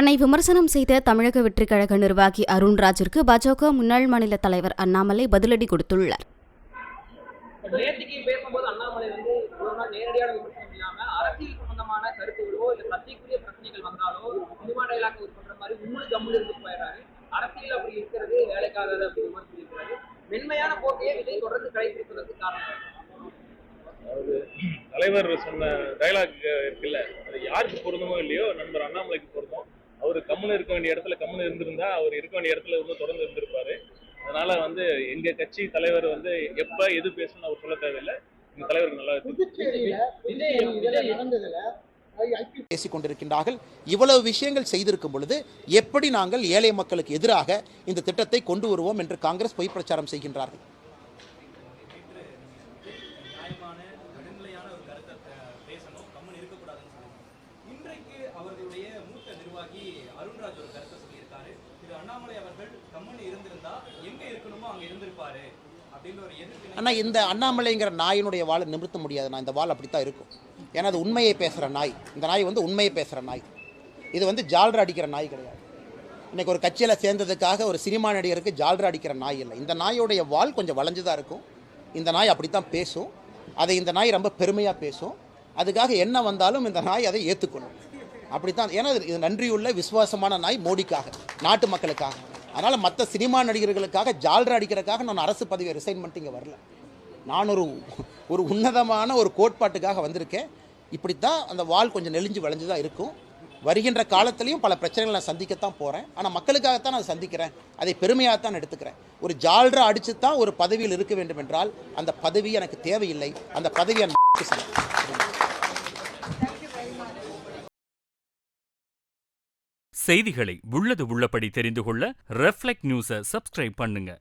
தன்னை விமர்சனம் செய்த தமிழக வெற்றிக் கழக நிர்வாகி அருண்ராஜிற்கு பாஜக முன்னாள் மாநில தலைவர் அண்ணாமலை பதிலடி கொடுத்துள்ளார். நேற்றுக்கு பேசும்போது அண்ணாமலை நேரடியான விமர்சனம் இல்லாம அரசியல் சம்பந்தமான கருத்துகளோ இல்ல சர்ச்சைக்குரிய பிரச்சனைகள் வந்தாலோ சினிமா டைலாக் பண்ற மாதிரி உண்மை கம்முன்னு இருந்து போயிடுறாரு. அரசியல் அப்படி இருக்கிறது வேலைக்காகாது அப்படி விமர்சிக்கிறாரு. மென்மையான போக்கையே விஜய் தொடர்ந்து கடைபிடிப்பதற்கு காரணம் அதாவது தலைவர் சொன்ன டைலாக் இருக்குல்ல, அது யாருக்கு பொருந்தமோ இல்லையோ நண்பர் அண்ணாமலைக்கு பொருந்தும். அவர் கம்முன்னு இருக்க வேண்டிய இடத்துல கம்முன்னு இருந்திருந்தா அவர் இருக்க வேண்டிய இடத்துல இன்னும் தொடர்ந்து இருந்திருப்பாரு. அதனால எங்க கட்சி தலைவர் எப்ப எது பேசணும்னு அவர் சொல்ல தேவையில்லை. எங்க தலைவருக்கு நல்லா பேசிக் கொண்டிருக்கின்றார்கள். இவ்வளவு விஷயங்கள் செய்திருக்கும் பொழுது எப்படி நாங்கள் ஏழை மக்களுக்கு எதிராக இந்த திட்டத்தை கொண்டு வருவோம் என்று காங்கிரஸ் பொய் பிரச்சாரம் செய்கின்றார்கள். அவர்களுடைய மூத்த நிர்வாகி அருண்ராஜ் ஒரு கருத்தை சொல்லியிருக்காரு. திரு அண்ணாமலை அவர்கள் கம்முன்னு இருந்திருந்தா எங்க இருக்கணுமோ அங்க இருந்திருப்பாரு அப்படின்னு ஒரு எதிர்ப்பு. ஆனால் இந்த அண்ணாமலைங்கிற நாயினுடைய வாழை நிமிர்த்த முடியாது. நான் இந்த வாள் அப்படித்தான் இருக்கும். ஏன்னா அது உண்மையை பேசுகிற நாய். இந்த நாய் உண்மையை பேசுகிற நாய். இது ஜால்ரா அடிக்கிற நாய் கிடையாது. இன்றைக்கி ஒரு கட்சியில் சேர்ந்ததுக்காக ஒரு சினிமா நடிகருக்கு ஜால்ரா அடிக்கிற நாய் இல்லை. இந்த நாயோடைய வாள் கொஞ்சம் வளைஞ்சுதான் இருக்கும். இந்த நாய் அப்படித்தான் பேசும். அதை இந்த நாய் ரொம்ப பெருமையாக பேசும். அதுக்காக என்ன வந்தாலும் இந்த நாய் அதை ஏற்றுக்கணும். அப்படித்தான். ஏன்னா இது நன்றியுள்ள விசுவாசமான நாய் மோடிக்காக, நாட்டு மக்களுக்காக. அதனால் மற்ற சினிமா நடிகர்களுக்காக ஜால்ரா அடிக்கிறதுக்காக நான் அரசு பதவியை ரிசைன் பண்ணிட்டு இங்கே வரல. நான் ஒரு உன்னதமான ஒரு கோட்பாட்டுக்காக வந்திருக்கேன். இப்படித்தான் அந்த வால் கொஞ்சம் நெளிஞ்சு வளைஞ்சு தான் இருக்கும். வருகின்ற காலத்திலையும் பல பிரச்சனைகளை நான் சந்திக்கத்தான் போகிறேன். ஆனால் மக்களுக்காகத்தான் நான் சந்திக்கிறேன். அதை பெருமையாகத்தான் எடுத்துக்கிறேன். ஒரு ஜால்ரா அடித்து தான் ஒரு பதவியில் இருக்க வேண்டும் என்றால் அந்த பதவி எனக்கு தேவையில்லை. அந்த பதவி செய்திகளை உள்ளது உள்ளபடி தெரிந்து கொள்ள ரெஃப்ளெக்ட் நியூஸை சப்ஸ்கிரைப் பண்ணுங்க.